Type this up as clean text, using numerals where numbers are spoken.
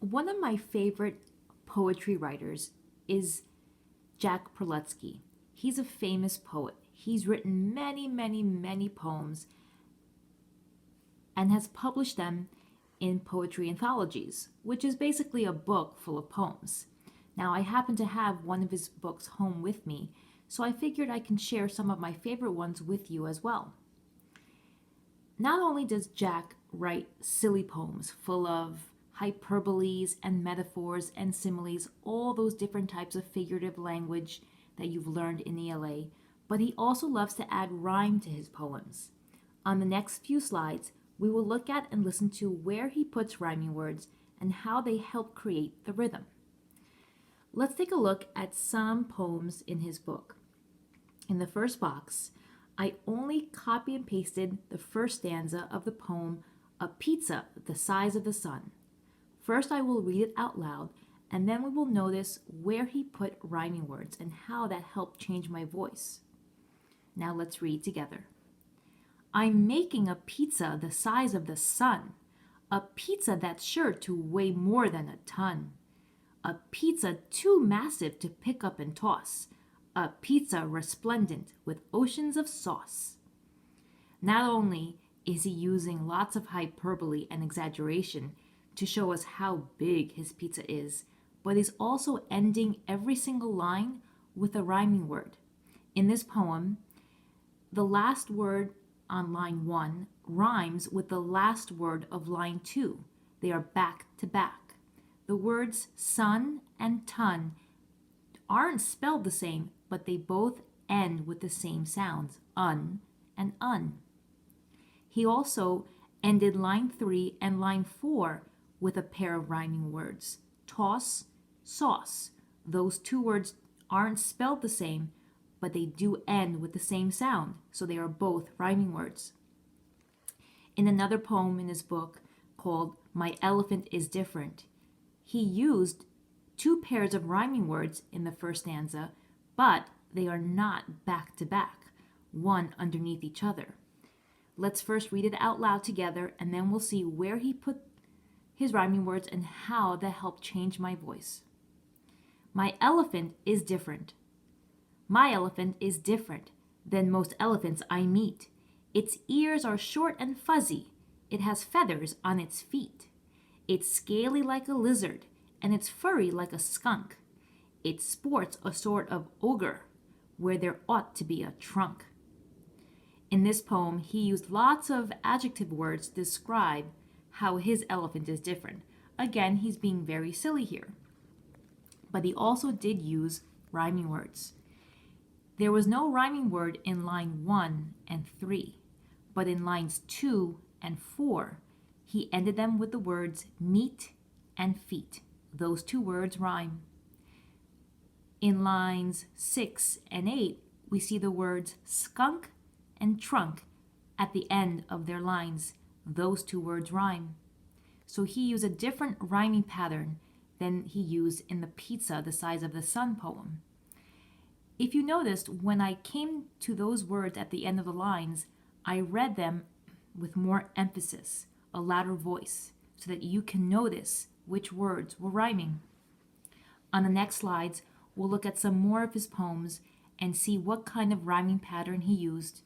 One of my favorite poetry writers is Jack Prelutsky. He's a famous poet. He's written many, many, many poems and has published them in poetry anthologies, which is basically a book full of poems. Now, I happen to have one of his books home with me, so I figured I can share some of my favorite ones with you as well. Not only does Jack write silly poems full of hyperboles and metaphors and similes, all those different types of figurative language that you've learned in ELA, but he also loves to add rhyme to his poems. On the next few slides, we will look at and listen to where he puts rhyming words and how they help create the rhythm. Let's take a look at some poems in his book. In the first box, I only copy and pasted the first stanza of the poem, A Pizza the Size of the Sun. First, I will read it out loud, and then we will notice where he put rhyming words and how that helped change my voice. Now let's read together. I'm making a pizza the size of the sun, a pizza that's sure to weigh more than a ton, a pizza too massive to pick up and toss, a pizza resplendent with oceans of sauce. Not only is he using lots of hyperbole and exaggeration to show us how big his pizza is, but he's also ending every single line with a rhyming word. In this poem, the last word on line 1 rhymes with the last word of line 2. They are back to back. The words sun and ton aren't spelled the same, but they both end with the same sounds, un and un. He also ended line 3 and line 4 with a pair of rhyming words, toss, sauce. Those two words aren't spelled the same, but they do end with the same sound, so they are both rhyming words. In another poem in his book called My Elephant is Different, he used two pairs of rhyming words in the first stanza, but they are not back to back, one underneath each other. Let's first read it out loud together, and then we'll see where he put his rhyming words and how that helped change my voice. My elephant is different. My elephant is different than most elephants I meet. Its ears are short and fuzzy. It has feathers on its feet. It's scaly like a lizard, and it's furry like a skunk. It sports a sort of ogre, where there ought to be a trunk. In this poem, he used lots of adjective words to describe how his elephant is different. Again, he's being very silly here. But he also did use rhyming words. There was no rhyming word in line 1 and 3, but in lines 2 and 4, he ended them with the words meat and feet. Those two words rhyme. In lines 6 and 8, we see the words skunk and trunk at the end of their lines. Those two words rhyme. So he used a different rhyming pattern than he used in the Pizza the Size of the Sun poem. If you noticed, when I came to those words at the end of the lines, I read them with more emphasis, a louder voice, so that you can notice which words were rhyming. On the next slides, we'll look at some more of his poems and see what kind of rhyming pattern he used